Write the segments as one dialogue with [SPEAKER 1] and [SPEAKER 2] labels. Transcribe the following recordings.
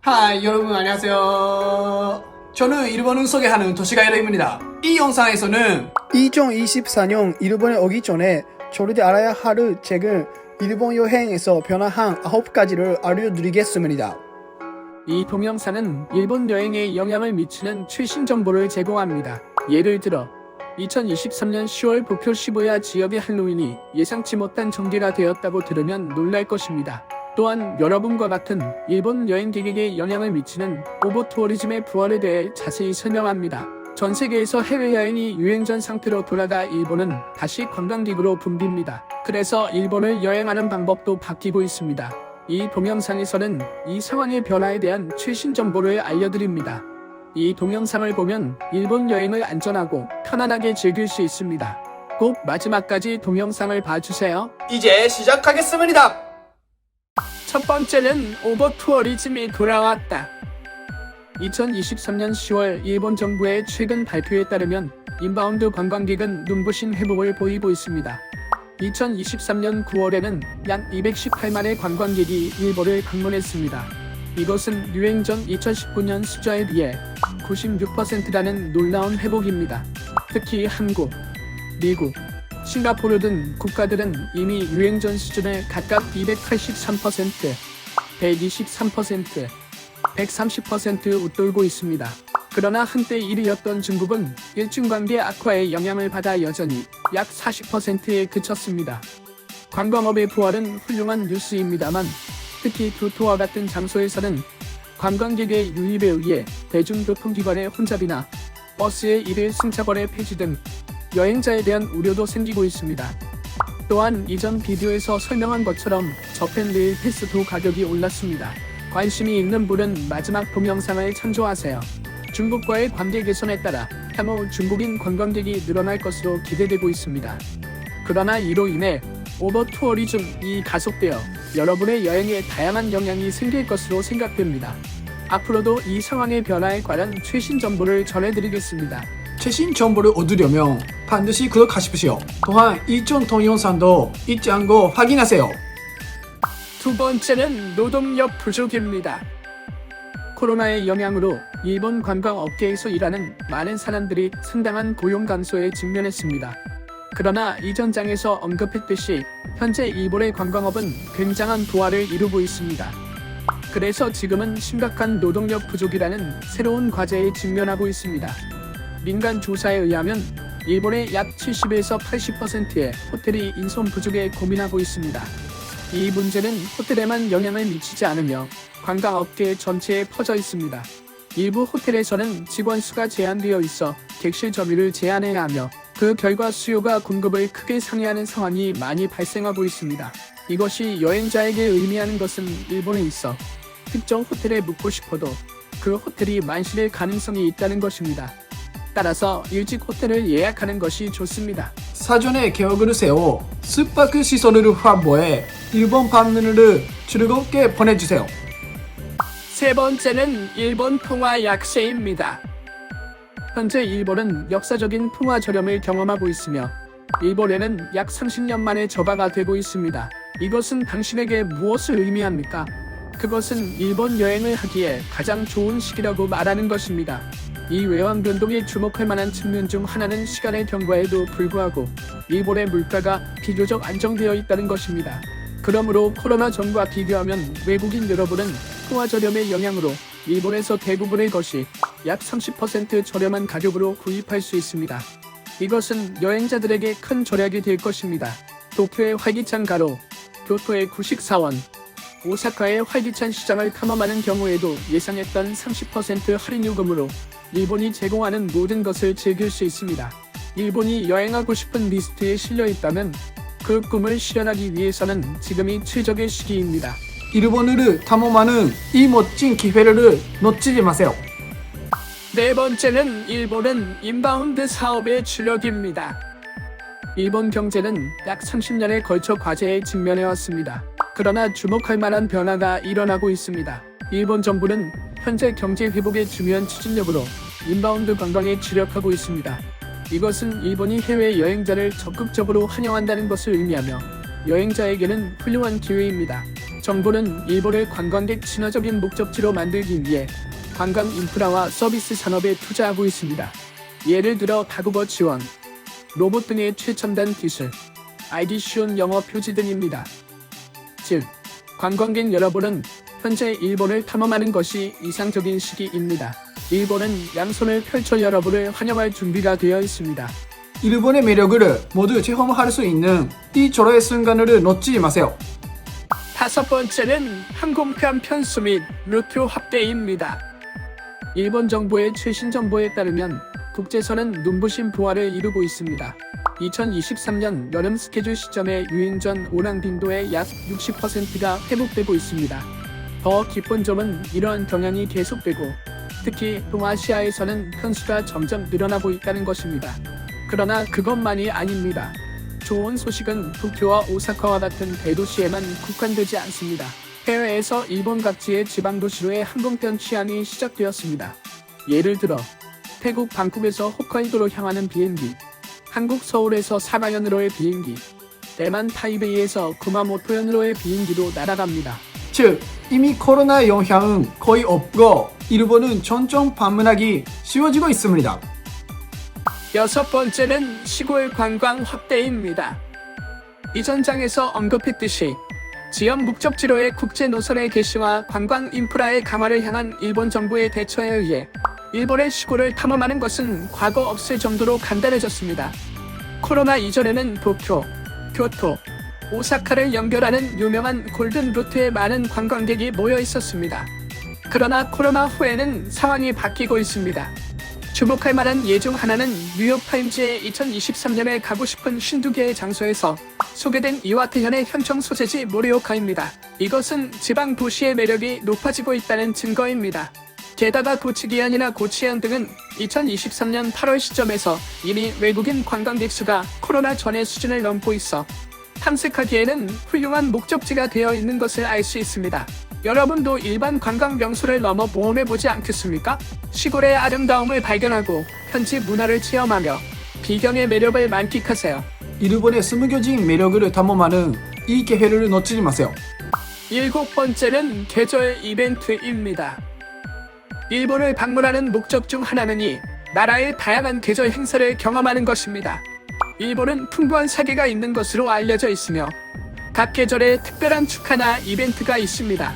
[SPEAKER 1] 하이 여러분 안녕하세요. 저는 일본을 소개하는 도시가이러입니다. 이 영상에서는
[SPEAKER 2] 2024년 일본에 오기 전에 절대 알아야 할 책을 일본 여행에서 변화한 9가지를 알려드리겠습니다.
[SPEAKER 3] 이 동영상은 일본 여행에 영향을 미치는 최신 정보를 제공합니다. 예를 들어 2023년 10월 도쿄 시부야 지역의 할로윈이 예상치 못한 전개가 되었다고 들으면 놀랄 것입니다. 또한 여러분과 같은 일본 여행객에게 영향을 미치는 오버투어리즘의 부활에 대해 자세히 설명합니다. 전 세계에서 해외여행이 유행전 상태로 돌아가 일본은 다시 관광객으로 붐빕니다. 그래서 일본을 여행하는 방법도 바뀌고 있습니다. 이 동영상에서는 이 상황의 변화에 대한 최신 정보를 알려드립니다. 이 동영상을 보면 일본 여행을 안전하고 편안하게 즐길 수 있습니다. 꼭 마지막까지 동영상을 봐주세요.
[SPEAKER 1] 이제 시작하겠습니다.
[SPEAKER 3] 첫 번째는 오버투어리즘이 돌아왔다. 2023년 10월 일본 정부의 최근 발표에 따르면 인바운드 관광객은 눈부신 회복을 보이고 있습니다. 2023년 9월에는 약 218만의 관광객이 일본을 방문했습니다. 이것은 유행 전 2019년 숫자에 비해 96%라는 놀라운 회복입니다. 특히 한국, 미국, 싱가포르 등 국가들은 이미 유행 전 수준을 각각 283%, 123%, 130% 웃돌고 있습니다. 그러나 한때 1위였던 중국은 일중 관계 악화의 영향을 받아 여전히 약 40%에 그쳤습니다. 관광업의 부활은 훌륭한 뉴스입니다만 특히 교토와 같은 장소에서는 관광객의 유입에 의해 대중교통기관의 혼잡이나 버스의 일일 승차권의 폐지 등 여행자에 대한 우려도 생기고 있습니다. 또한 이전 비디오에서 설명한 것처럼 저펜레일 패스도 가격이 올랐습니다. 관심이 있는 분은 마지막 동영상을 참조하세요. 중국과의 관계 개선에 따라 향후 중국인 관광객이 늘어날 것으로 기대되고 있습니다. 그러나 이로 인해 오버투어리즘이 가속되어 여러분의 여행에 다양한 영향이 생길 것으로 생각됩니다. 앞으로도 이 상황의 변화에 관한 최신 정보를 전해드리겠습니다.
[SPEAKER 1] 최신 정보를 얻으려면 반드시 구독하십시오. 또한 이전 동영상도 잊지 않고 확인하세요.
[SPEAKER 3] 두 번째는 노동력 부족입니다. 코로나의 영향으로 일본 관광업계에서 일하는 많은 사람들이 상당한 고용 감소에 직면했습니다. 그러나 이전 장에서 언급했듯이 현재 일본의 관광업은 굉장한 부활을 이루고 있습니다. 그래서 지금은 심각한 노동력 부족이라는 새로운 과제에 직면하고 있습니다. 민간 조사에 의하면 일본의 약 70에서 80%의 호텔이 인선 부족에 고민하고 있습니다. 이 문제는 호텔에만 영향을 미치지 않으며 관광업계 전체에 퍼져 있습니다. 일부 호텔에서는 직원 수가 제한되어 있어 객실 점유를 제한해야 하며 그 결과 수요가 공급을 크게 상회하는 상황이 많이 발생하고 있습니다. 이것이 여행자에게 의미하는 것은 일본에 있어 특정 호텔에 묵고 싶어도 그 호텔이 만실일 가능성이 있다는 것입니다. 따라서 일찍 호텔을 예약하는 것이 좋습니다.
[SPEAKER 1] 사전에 계획을 세워 숙박 시설을 확보해 일본 방문을 즐겁게 보내주세요.
[SPEAKER 3] 세 번째는 일본 통화 약세입니다. 현재 일본은 역사적인 통화 저렴을 경험하고 있으며 일본에는 약 30년 만에 저가가 되고 있습니다. 이것은 당신에게 무엇을 의미합니까? 그것은 일본 여행을 하기에 가장 좋은 시기라고 말하는 것입니다. 이 외환 변동에 주목할 만한 측면 중 하나는 시간의 경과에도 불구하고 일본의 물가가 비교적 안정되어 있다는 것입니다. 그러므로 코로나 전과 비교하면 외국인 여러분은 통화 저렴의 영향으로 일본에서 대부분의 것이 약 30% 저렴한 가격으로 구입할 수 있습니다. 이것은 여행자들에게 큰 절약이 될 것입니다. 도쿄의 활기찬 가로, 교토의 구식사원, 오사카의 활기찬 시장을 탐험하는 경우에도 예상했던 30% 할인 요금으로 일본이 제공하는 모든 것을 즐길 수 있습니다. 일본이 여행하고 싶은 리스트에 실려 있다면 그 꿈을 실현하기 위해서는 지금이 최적의 시기입니다.
[SPEAKER 1] 일본을 탐험하는 이 멋진 기회를 놓치지 마세요.
[SPEAKER 3] 네 번째는 일본은 인바운드 사업의 주력입니다. 일본 경제는 약 30년에 걸쳐 과제에 직면해왔습니다. 그러나 주목할 만한 변화가 일어나고 있습니다. 일본 정부는 현재 경제 회복의 중요한 추진력으로 인바운드 관광에 주력하고 있습니다. 이것은 일본이 해외 여행자를 적극적으로 환영한다는 것을 의미하며 여행자에게는 훌륭한 기회입니다. 정부는 일본을 관광객 친화적인 목적지로 만들기 위해 관광 인프라와 서비스 산업에 투자하고 있습니다. 예를 들어 다국어 지원, 로봇 등의 최첨단 기술, 아이디 쉬운 영어 표지 등입니다. 즉, 관광객 여러분은 현재 일본을 탐험하는 것이 이상적인 시기입니다. 일본은 양손을 펼쳐 여러분을 환영할 준비가 되어 있습니다.
[SPEAKER 1] 일본의 매력을 모두 체험할 수 있는 이 절호의 순간을 놓치지 마세요.
[SPEAKER 3] 다섯 번째는 항공편 편수 및 루트 확대입니다. 일본 정부의 최신 정보에 따르면 국제선은 눈부신 부활을 이루고 있습니다. 2023년 여름 스케줄 시점에 유행 전 운항 빈도의 약 60%가 회복되고 있습니다. 더 기쁜 점은 이러한 경향이 계속되고 특히 동아시아에서는 편수가 점점 늘어나고 있다는 것입니다. 그러나 그것만이 아닙니다. 좋은 소식은 도쿄와 오사카와 같은 대도시에만 국한되지 않습니다. 해외에서 일본 각지의 지방도시로의 항공편 취항이 시작되었습니다. 예를 들어 태국 방콕에서 홋카이도로 향하는 비행기, 한국 서울에서 사가현으로의 비행기, 대만 타이베이에서 구마모토현으로의 비행기도 날아갑니다.
[SPEAKER 1] 즉, 이미 코로나 영향은 거의 없고 일본은 점점 방문하기 쉬워지고 있습니다.
[SPEAKER 3] 여섯 번째는 시골 관광 확대입니다. 이전 장에서 언급했듯이 지역 목적지로의 국제 노선의 개시와 관광 인프라의 강화를 향한 일본 정부의 대처에 의해 일본의 시골을 탐험하는 것은 과거 없을 정도로 간단해졌습니다. 코로나 이전에는 도쿄, 교토, 오사카를 연결하는 유명한 골든 루트에 많은 관광객이 모여 있었습니다. 그러나 코로나 후에는 상황이 바뀌고 있습니다. 주목할 만한 예 중 하나는 뉴욕타임즈의 2023년에 가고 싶은 52개의 장소에서 소개된 이와테현의 현청 소재지 모리오카입니다. 이것은 지방 도시의 매력이 높아지고 있다는 증거입니다. 게다가 고치기현이나 고치현 등은 2023년 8월 시점에서 이미 외국인 관광객 수가 코로나 전의 수준을 넘고 있어 탐색하기에는 훌륭한 목적지가 되어 있는 것을 알 수 있습니다. 여러분도 일반 관광 명소를 넘어 모험해보지 않겠습니까? 시골의 아름다움을 발견하고 현지 문화를 체험하며 비경의 매력을 만끽하세요.
[SPEAKER 1] 일본의 숨겨진 매력을 탐험하는 이 기회를 놓치지 마세요.
[SPEAKER 3] 일곱 번째는 계절 이벤트입니다. 일본을 방문하는 목적 중 하나는 이 나라의 다양한 계절 행사를 경험하는 것입니다. 일본은 풍부한 사계가 있는 것으로 알려져 있으며 각 계절에 특별한 축하나 이벤트가 있습니다.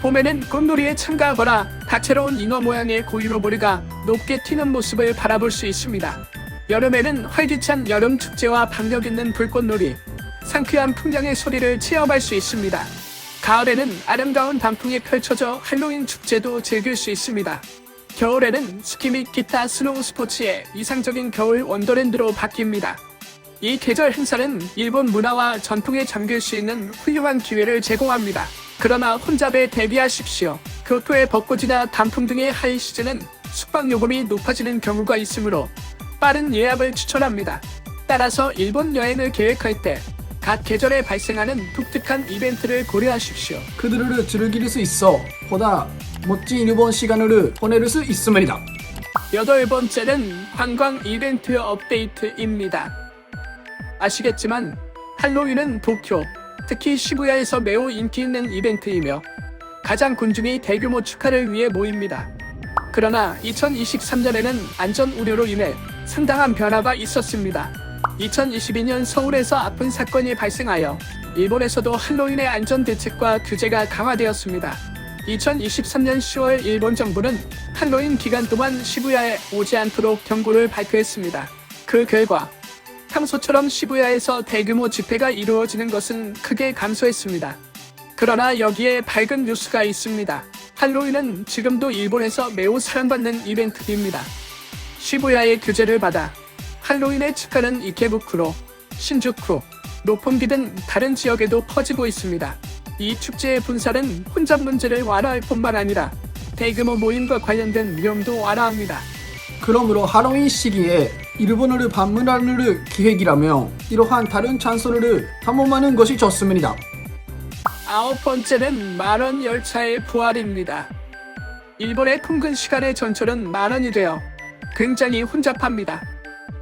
[SPEAKER 3] 봄에는 꽃놀이에 참가하거나 다채로운 잉어 모양의 고유로보리가 높게 튀는 모습을 바라볼 수 있습니다. 여름에는 활기찬 여름 축제와 박력 있는 불꽃놀이, 상쾌한 풍경의 소리를 체험할 수 있습니다. 가을에는 아름다운 단풍이 펼쳐져 할로윈 축제도 즐길 수 있습니다. 겨울에는 스키 및 기타 스노우 스포츠의 이상적인 겨울 원더랜드로 바뀝니다. 이 계절 행사는 일본 문화와 전통에 잠길 수 있는 훌륭한 기회를 제공합니다. 그러나 혼잡에 대비하십시오. 교토의 벚꽃이나 단풍 등의 하이 시즌은 숙박 요금이 높아지는 경우가 있으므로 빠른 예약을 추천합니다. 따라서 일본 여행을 계획할 때 각 계절에 발생하는 독특한 이벤트를 고려하십시오.
[SPEAKER 1] 그들을 즐길 수 있어 보다 멋진 일본 시간을 보낼 수 있습니다.
[SPEAKER 3] 여덟 번째는 관광 이벤트 업데이트입니다. 아시겠지만 할로윈은 도쿄, 특히 시부야에서 매우 인기 있는 이벤트이며 가장 군중이 대규모 축하를 위해 모입니다. 그러나 2023년에는 안전 우려로 인해 상당한 변화가 있었습니다. 2022년 서울에서 아픈 사건이 발생하여 일본에서도 할로윈의 안전 대책과 규제가 강화되었습니다. 2023년 10월 일본 정부는 할로윈 기간 동안 시부야에 오지 않도록 경고를 발표했습니다. 그 결과 평소처럼 시부야에서 대규모 집회가 이루어지는 것은 크게 감소했습니다. 그러나 여기에 밝은 뉴스가 있습니다. 할로윈은 지금도 일본에서 매우 사랑받는 이벤트입니다. 시부야의 규제를 받아 할로윈의 축하는 이케부쿠로, 신주쿠, 로폰기 등 다른 지역에도 퍼지고 있습니다. 이 축제의 분산은 혼잡 문제를 완화할 뿐만 아니라 대규모 모임과 관련된 위험도 완화합니다.
[SPEAKER 1] 그러므로 할로윈 시기에 일본을 방문하는 기획이라면 이러한 다른 장소를 탐험하는 것이 좋습니다.
[SPEAKER 3] 아홉 번째는 만원 열차의 부활입니다. 일본의 통근 시간의 전철은 만원이 되어 굉장히 혼잡합니다.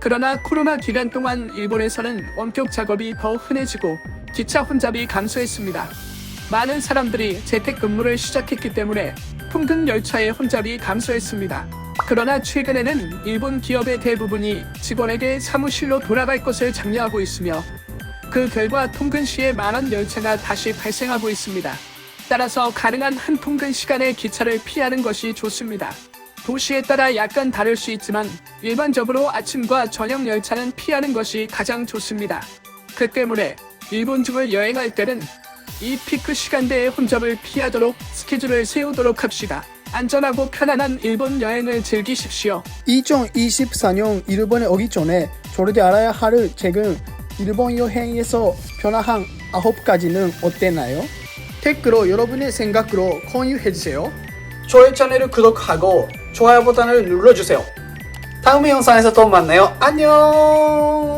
[SPEAKER 3] 그러나 코로나 기간 동안 일본에서는 원격 작업이 더 흔해지고 기차 혼잡이 감소했습니다. 많은 사람들이 재택근무를 시작했기 때문에 통근 열차의 혼잡이 감소했습니다. 그러나 최근에는 일본 기업의 대부분이 직원에게 사무실로 돌아갈 것을 장려하고 있으며 그 결과 통근 시에 많은 열차가 다시 발생하고 있습니다. 따라서 가능한 한 통근 시간의 기차를 피하는 것이 좋습니다. 도시에 따라 약간 다를 수 있지만 일반적으로 아침과 저녁 열차는 피하는 것이 가장 좋습니다. 그 때문에 일본 중을 여행할 때는 이 피크 시간대의 혼잡을 피하도록 스케줄을 세우도록 합시다. 안전하고 편안한 일본 여행을 즐기십시오.
[SPEAKER 2] 2024년 일본에 오기 전에 저를 알아야 할 책은 일본 여행에서 변화한 9가지는 어땠나요? 댓글로 여러분의 생각으로 공유해주세요.
[SPEAKER 1] 저의 채널을 구독하고 좋아요 버튼을 눌러주세요. 다음 영상에서 또 만나요. 안녕.